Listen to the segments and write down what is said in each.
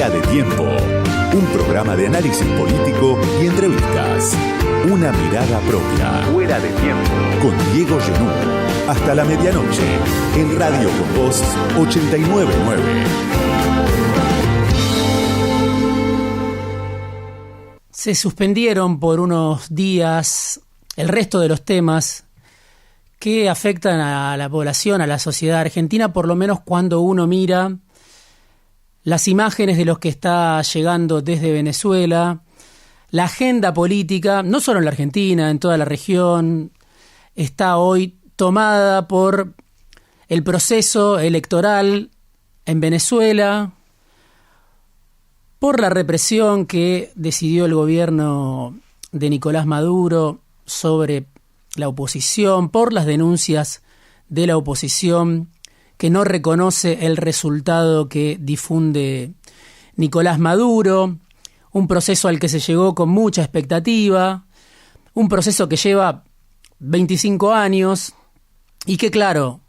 Fuera de Tiempo, un programa de análisis político y entrevistas. Una mirada propia. Fuera de Tiempo. Con Diego Genú. Hasta la medianoche. En Radio Con Voz 899. Se suspendieron por unos días el resto de los temas que afectan a la población, a la sociedad argentina, por lo menos cuando uno mira las imágenes de los que está llegando desde Venezuela, la agenda política, no solo en la Argentina, en toda la región, está hoy tomada por el proceso electoral en Venezuela, por la represión que decidió el gobierno de Nicolás Maduro sobre la oposición, por las denuncias de la oposición que no reconoce el resultado que difunde Nicolás Maduro, un proceso al que se llegó con mucha expectativa, un proceso que lleva 25 años y que, claro,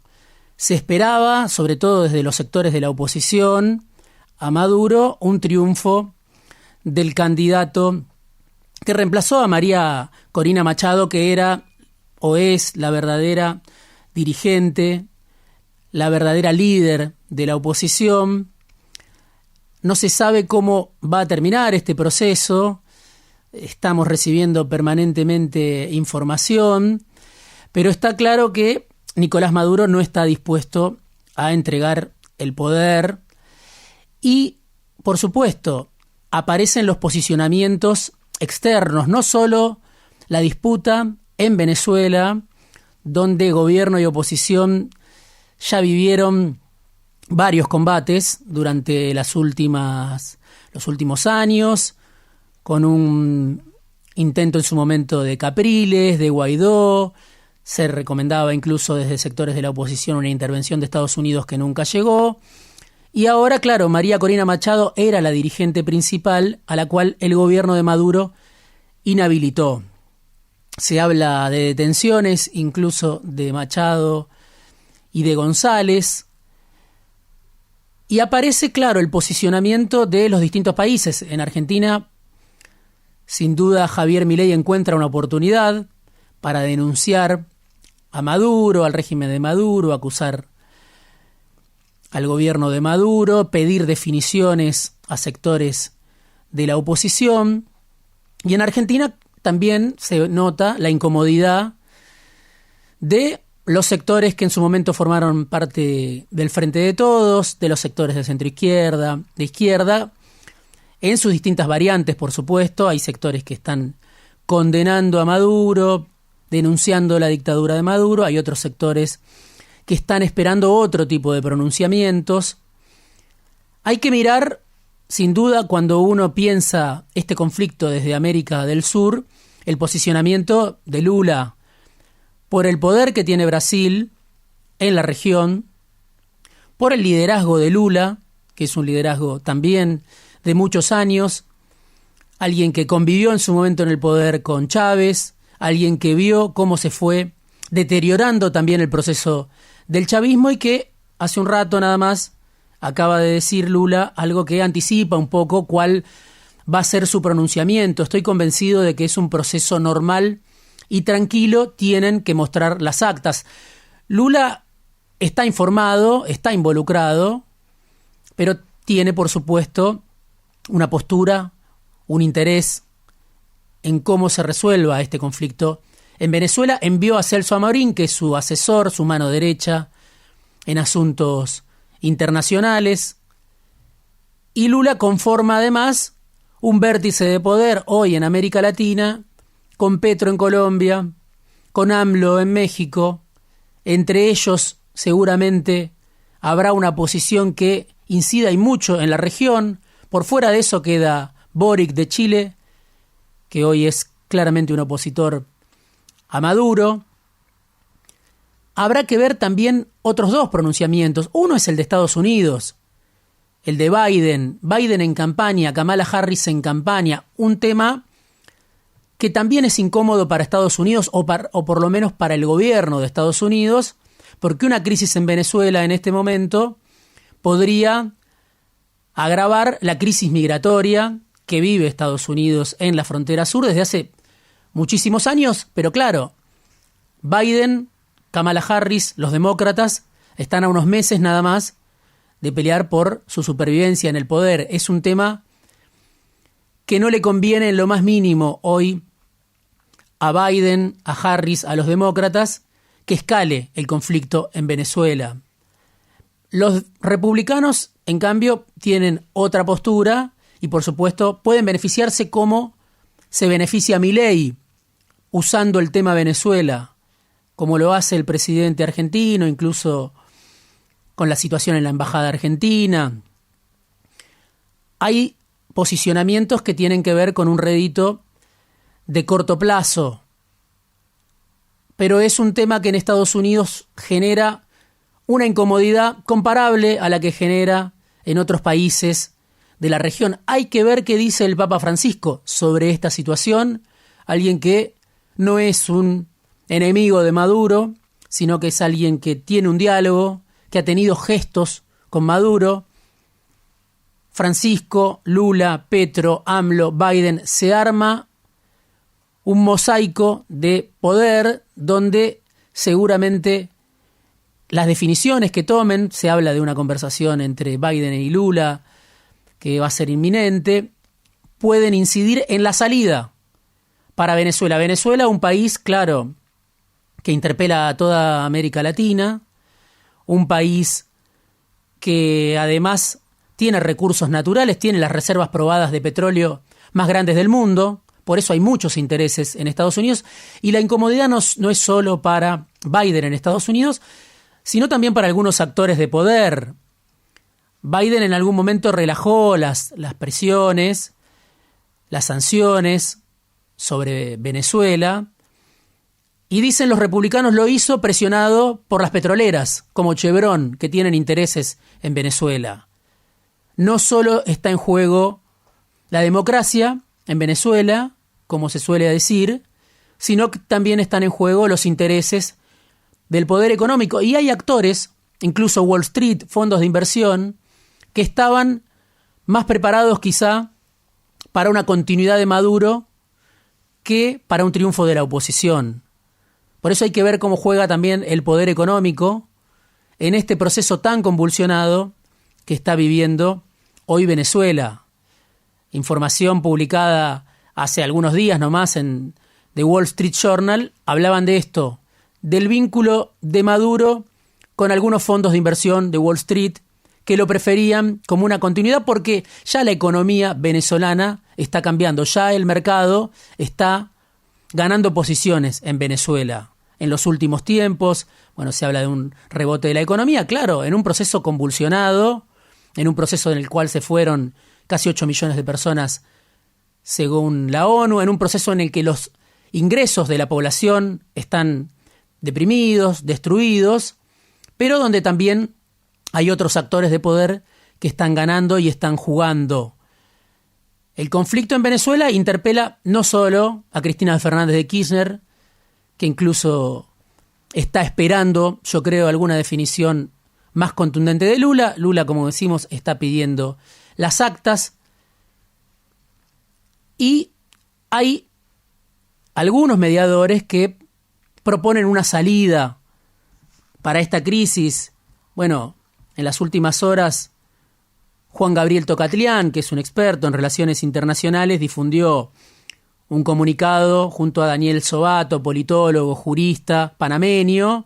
se esperaba, sobre todo desde los sectores de la oposición, a Maduro, un triunfo del candidato que reemplazó a María Corina Machado, que era o es la verdadera dirigente, la verdadera líder de la oposición. No se sabe cómo va a terminar este proceso, estamos recibiendo permanentemente información, pero está claro que Nicolás Maduro no está dispuesto a entregar el poder y, por supuesto, aparecen los posicionamientos externos, no solo la disputa en Venezuela, donde gobierno y oposición ya vivieron varios combates durante los últimos años, con un intento en su momento de Capriles, de Guaidó, se recomendaba incluso desde sectores de la oposición una intervención de Estados Unidos que nunca llegó, y ahora, claro, María Corina Machado era la dirigente principal a la cual el gobierno de Maduro inhabilitó. Se habla de detenciones, incluso de Machado y de González, y aparece, claro, el posicionamiento de los distintos países. En Argentina, sin duda, Javier Milei encuentra una oportunidad para denunciar a Maduro, al régimen de Maduro, acusar al gobierno de Maduro, pedir definiciones a sectores de la oposición. Y en Argentina también se nota la incomodidad de los sectores que en su momento formaron parte del Frente de Todos, de los sectores de centroizquierda, de izquierda, en sus distintas variantes, por supuesto. Hay sectores que están condenando a Maduro, denunciando la dictadura de Maduro, hay otros sectores que están esperando otro tipo de pronunciamientos. Hay que mirar, sin duda, cuando uno piensa este conflicto desde América del Sur, el posicionamiento de Lula por el poder que tiene Brasil en la región, por el liderazgo de Lula, que es un liderazgo también de muchos años, alguien que convivió en su momento en el poder con Chávez, alguien que vio cómo se fue deteriorando también el proceso del chavismo y que hace un rato nada más acaba de decir Lula algo que anticipa un poco cuál va a ser su pronunciamiento. Estoy convencido de que es un proceso normal y tranquilo, tienen que mostrar las actas. Lula está informado, está involucrado, pero tiene, por supuesto, una postura, un interés en cómo se resuelva este conflicto. En Venezuela envió a Celso Amorín, que es su asesor, su mano derecha en asuntos internacionales, y Lula conforma además un vértice de poder hoy en América Latina, con Petro en Colombia, con AMLO en México. Entre ellos seguramente habrá una posición que incida y mucho en la región. Por fuera de eso queda Boric de Chile, que hoy es claramente un opositor a Maduro. Habrá que ver también otros dos pronunciamientos. Uno es el de Estados Unidos, el de Biden en campaña, Kamala Harris en campaña, un tema que también es incómodo para Estados Unidos o por lo menos para el gobierno de Estados Unidos, porque una crisis en Venezuela en este momento podría agravar la crisis migratoria que vive Estados Unidos en la frontera sur desde hace muchísimos años, pero claro, Biden, Kamala Harris, los demócratas, están a unos meses nada más de pelear por su supervivencia en el poder. Es un tema que no le conviene en lo más mínimo hoy a Biden, a Harris, a los demócratas, que escale el conflicto en Venezuela. Los republicanos, en cambio, tienen otra postura y, por supuesto, pueden beneficiarse como se beneficia Milei, usando el tema Venezuela, como lo hace el presidente argentino, incluso con la situación en la embajada argentina. Hay posicionamientos que tienen que ver con un rédito de corto plazo, pero es un tema que en Estados Unidos genera una incomodidad comparable a la que genera en otros países de la región. Hay que ver qué dice el Papa Francisco sobre esta situación, alguien que no es un enemigo de Maduro, sino que es alguien que tiene un diálogo, que ha tenido gestos con Maduro. Francisco, Lula, Petro, AMLO, Biden, se arma un mosaico de poder donde seguramente las definiciones que tomen, se habla de una conversación entre Biden y Lula que va a ser inminente, pueden incidir en la salida para Venezuela. Venezuela, un país, claro, que interpela a toda América Latina, un país que además tiene recursos naturales, tiene las reservas probadas de petróleo más grandes del mundo, por eso hay muchos intereses en Estados Unidos, y la incomodidad no es solo para Biden en Estados Unidos, sino también para algunos actores de poder. Biden en algún momento relajó las presiones, las sanciones sobre Venezuela, y dicen los republicanos lo hizo presionado por las petroleras, como Chevron, que tienen intereses en Venezuela. No solo está en juego la democracia en Venezuela, como se suele decir, sino que también están en juego los intereses del poder económico. Y hay actores, incluso Wall Street, fondos de inversión, que estaban más preparados quizá para una continuidad de Maduro que para un triunfo de la oposición. Por eso hay que ver cómo juega también el poder económico en este proceso tan convulsionado que está viviendo hoy Venezuela. Información publicada hace algunos días nomás en The Wall Street Journal, hablaban de esto, del vínculo de Maduro con algunos fondos de inversión de Wall Street que lo preferían como una continuidad porque ya la economía venezolana está cambiando, ya el mercado está ganando posiciones en Venezuela. En los últimos tiempos, bueno, se habla de un rebote de la economía, claro, en un proceso convulsionado, en un proceso en el cual se fueron casi 8 millones de personas según la ONU, en un proceso en el que los ingresos de la población están deprimidos, destruidos, pero donde también hay otros actores de poder que están ganando y están jugando. El conflicto en Venezuela interpela no solo a Cristina Fernández de Kirchner, que incluso está esperando, yo creo, alguna definición más contundente de Lula. Lula, como decimos, está pidiendo las actas. Y hay algunos mediadores que proponen una salida para esta crisis. Bueno, en las últimas horas, Juan Gabriel Tocatlián, que es un experto en relaciones internacionales, difundió un comunicado junto a Daniel Sobato, politólogo, jurista, panameño,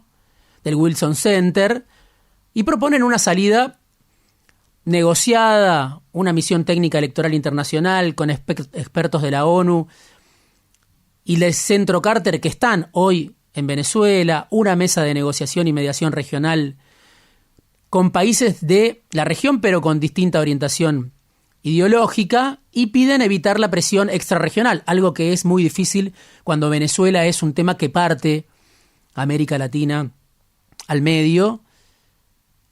del Wilson Center, y proponen una salida negociada, una misión técnica electoral internacional con expertos de la ONU y del Centro Carter que están hoy en Venezuela, una mesa de negociación y mediación regional con países de la región pero con distinta orientación ideológica, y piden evitar la presión extrarregional, algo que es muy difícil cuando Venezuela es un tema que parte a América Latina al medio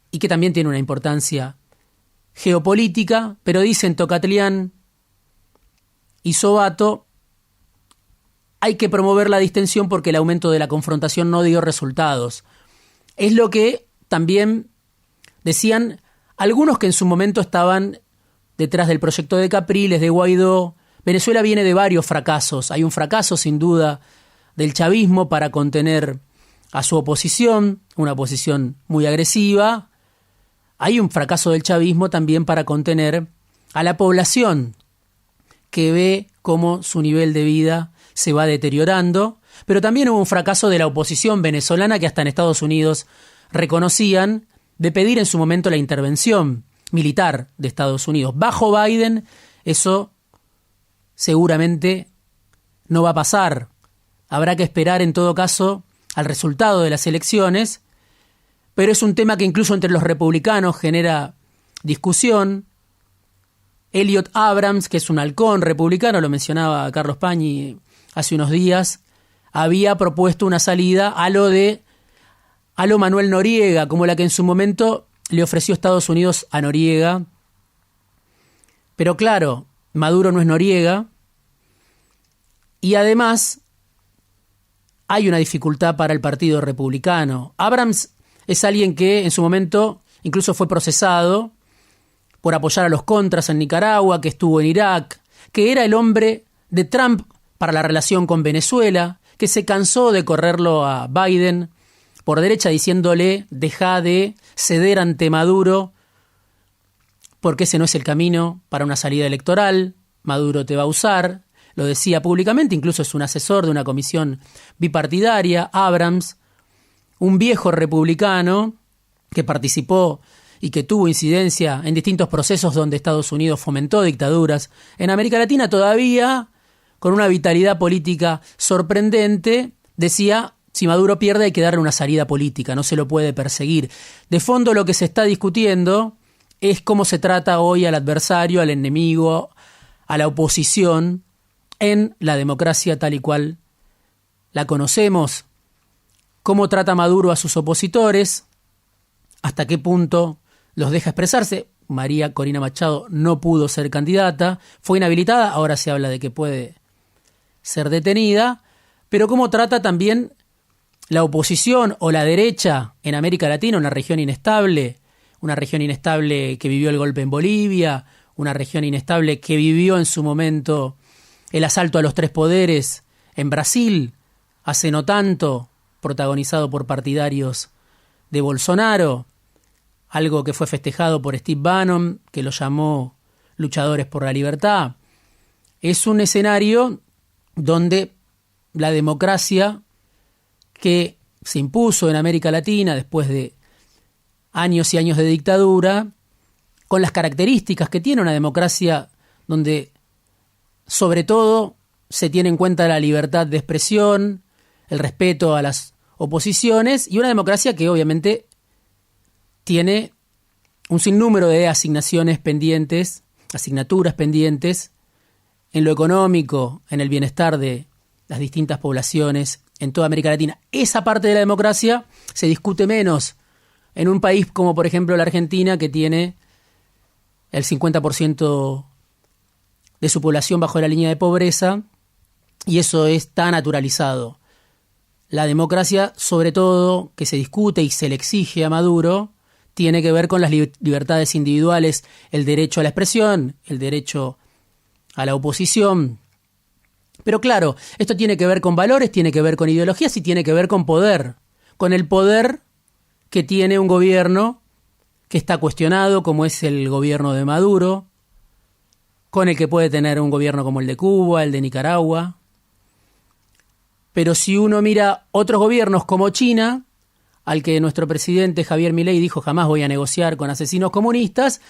y que también tiene una importancia geopolítica, pero dicen Tocatlián y Sobato, hay que promover la distensión porque el aumento de la confrontación no dio resultados. Es lo que también decían algunos que en su momento estaban detrás del proyecto de Capriles, de Guaidó. Venezuela viene de varios fracasos. Hay un fracaso, sin duda, del chavismo para contener a su oposición, una oposición muy agresiva. Hay un fracaso del chavismo también para contener a la población, que ve cómo su nivel de vida se va deteriorando. Pero también hubo un fracaso de la oposición venezolana, que hasta en Estados Unidos reconocían, de pedir en su momento la intervención militar de Estados Unidos. Bajo Biden, eso seguramente no va a pasar. Habrá que esperar en todo caso al resultado de las elecciones, pero es un tema que incluso entre los republicanos genera discusión. Elliot Abrams, que es un halcón republicano, lo mencionaba Carlos Pañi hace unos días, había propuesto una salida a lo Manuel Noriega, como la que en su momento le ofreció Estados Unidos a Noriega. Pero claro, Maduro no es Noriega, y además hay una dificultad para el Partido Republicano. Abrams es alguien que en su momento incluso fue procesado por apoyar a los contras en Nicaragua, que estuvo en Irak, que era el hombre de Trump para la relación con Venezuela, que se cansó de correrlo a Biden por derecha diciéndole: deja de ceder ante Maduro porque ese no es el camino para una salida electoral, Maduro te va a usar. Lo decía públicamente, incluso es un asesor de una comisión bipartidaria, Abrams, un viejo republicano que participó y que tuvo incidencia en distintos procesos donde Estados Unidos fomentó dictaduras. En América Latina todavía, con una vitalidad política sorprendente, decía: si Maduro pierde hay que darle una salida política, no se lo puede perseguir. De fondo lo que se está discutiendo es cómo se trata hoy al adversario, al enemigo, a la oposición en la democracia tal y cual la conocemos. Cómo trata Maduro a sus opositores, hasta qué punto los deja expresarse. María Corina Machado no pudo ser candidata, fue inhabilitada, ahora se habla de que puede ser detenida, pero cómo trata también la oposición o la derecha en América Latina, una región inestable que vivió el golpe en Bolivia, una región inestable que vivió en su momento el asalto a los tres poderes en Brasil, hace no tanto, protagonizado por partidarios de Bolsonaro, algo que fue festejado por Steve Bannon, que lo llamó luchadores por la libertad. Es un escenario donde la democracia que se impuso en América Latina después de años y años de dictadura, con las características que tiene una democracia donde sobre todo se tiene en cuenta la libertad de expresión, el respeto a las oposiciones, y una democracia que obviamente tiene un sinnúmero de asignaturas pendientes en lo económico, en el bienestar de las distintas poblaciones en toda América Latina. Esa parte de la democracia se discute menos en un país como por ejemplo la Argentina, que tiene el 50% de su población bajo la línea de pobreza, y eso está naturalizado. La democracia, sobre todo, que se discute y se le exige a Maduro, tiene que ver con las libertades individuales, el derecho a la expresión, el derecho a la oposición. Pero claro, esto tiene que ver con valores, tiene que ver con ideologías y tiene que ver con poder. Con el poder que tiene un gobierno que está cuestionado, como es el gobierno de Maduro, con el que puede tener un gobierno como el de Cuba, el de Nicaragua. Pero si uno mira otros gobiernos como China, al que nuestro presidente Javier Milei dijo: jamás voy a negociar con asesinos comunistas,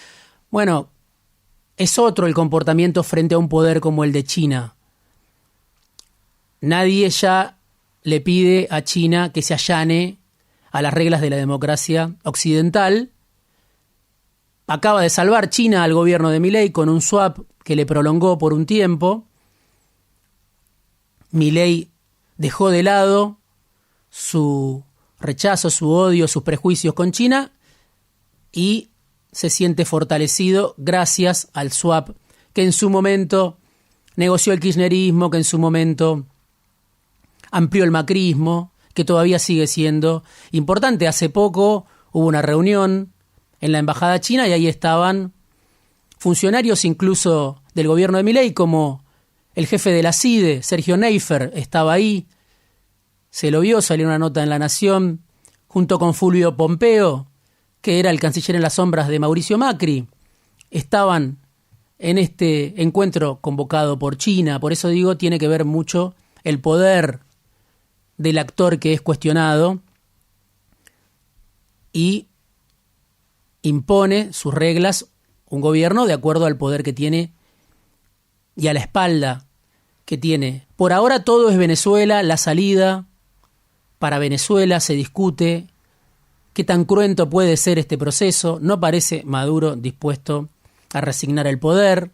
bueno, es otro el comportamiento frente a un poder como el de China. Nadie ya le pide a China que se allane a las reglas de la democracia occidental. Acaba de salvar China al gobierno de Milei con un swap que le prolongó por un tiempo. Milei dejó de lado su rechazo, su odio, sus prejuicios con China y se siente fortalecido gracias al swap que en su momento negoció el kirchnerismo, que en su momento amplió el macrismo, que todavía sigue siendo importante. Hace poco hubo una reunión en la embajada china y ahí estaban funcionarios incluso del gobierno de Milei, como el jefe de la CIDE, Sergio Neifer, estaba ahí. Se lo vio, salió una nota en La Nación, junto con Fulvio Pompeo, que era el canciller en las sombras de Mauricio Macri. Estaban en este encuentro convocado por China. Por eso digo, tiene que ver mucho el poder del actor que es cuestionado y impone sus reglas un gobierno de acuerdo al poder que tiene y a la espalda que tiene. Por ahora todo es Venezuela, la salida para Venezuela se discute qué tan cruento puede ser este proceso. No parece Maduro dispuesto a resignar el poder.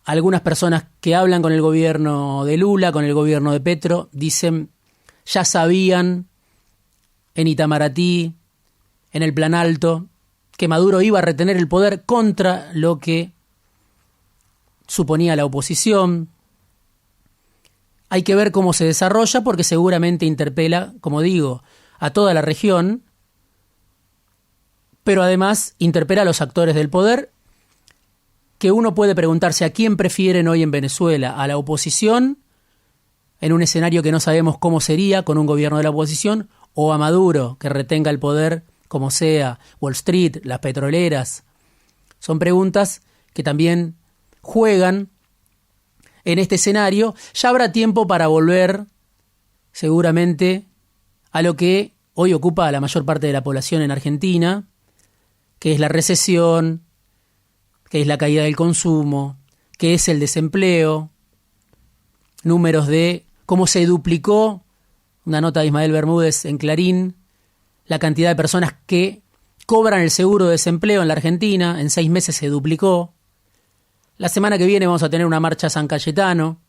Algunas personas que hablan con el gobierno de Lula, con el gobierno de Petro, dicen, ya sabían en Itamaraty, en el Plan Alto, que Maduro iba a retener el poder contra lo que suponía la oposición. Hay que ver cómo se desarrolla porque seguramente interpela, como digo, a toda la región, pero además interpela a los actores del poder, que uno puede preguntarse a quién prefieren hoy en Venezuela, a la oposición, en un escenario que no sabemos cómo sería con un gobierno de la oposición, o a Maduro, que retenga el poder como sea, Wall Street, las petroleras. Son preguntas que también juegan en este escenario. Ya habrá tiempo para volver, seguramente, a lo que hoy ocupa a la mayor parte de la población en Argentina, que es la recesión, que es la caída del consumo, que es el desempleo, números de cómo se duplicó, una nota de Ismael Bermúdez en Clarín, la cantidad de personas que cobran el seguro de desempleo en la Argentina, en 6 meses se duplicó. La semana que viene vamos a tener una marcha a San Cayetano.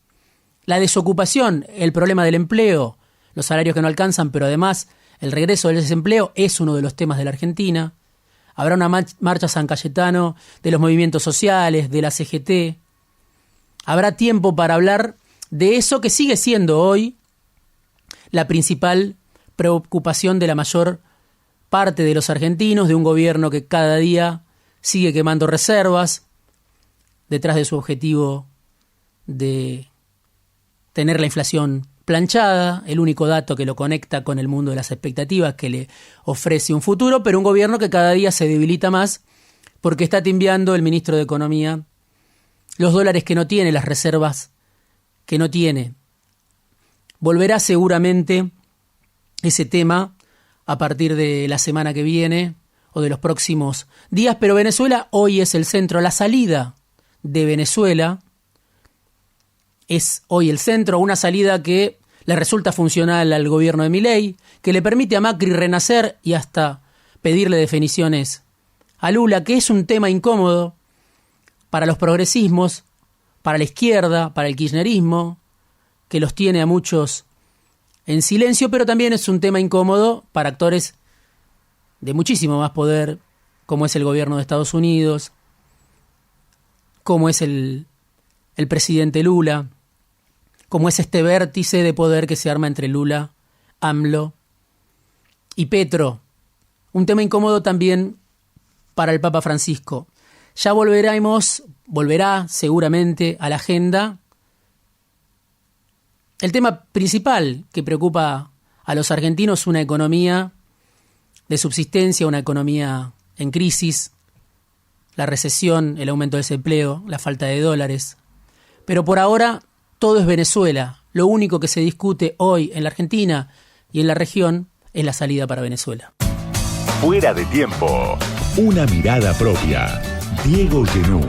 La desocupación, el problema del empleo, los salarios que no alcanzan, pero además el regreso del desempleo es uno de los temas de la Argentina. Habrá una marcha a San Cayetano de los movimientos sociales, de la CGT. Habrá tiempo para hablar de eso que sigue siendo hoy la principal preocupación de la mayor parte de los argentinos, de un gobierno que cada día sigue quemando reservas detrás de su objetivo de tener la inflación planchada, el único dato que lo conecta con el mundo de las expectativas, que le ofrece un futuro, pero un gobierno que cada día se debilita más porque está timbiando el ministro de Economía los dólares que no tiene, las reservas que no tiene. Volverá seguramente ese tema a partir de la semana que viene o de los próximos días, pero Venezuela hoy es el centro. La salida de Venezuela es hoy el centro, una salida que le resulta funcional al gobierno de Milei, que le permite a Macri renacer y hasta pedirle definiciones a Lula, que es un tema incómodo para los progresismos, para la izquierda, para el kirchnerismo, que los tiene a muchos en silencio, pero también es un tema incómodo para actores de muchísimo más poder, como es el gobierno de Estados Unidos, como es el presidente Lula, como es este vértice de poder que se arma entre Lula, AMLO y Petro. Un tema incómodo también para el Papa Francisco. Ya volverá seguramente a la agenda el tema principal que preocupa a los argentinos, una economía de subsistencia, una economía en crisis, la recesión, el aumento del desempleo, la falta de dólares. Pero por ahora todo es Venezuela. Lo único que se discute hoy en la Argentina y en la región es la salida para Venezuela. Fuera de tiempo. Una mirada propia. Diego Genú.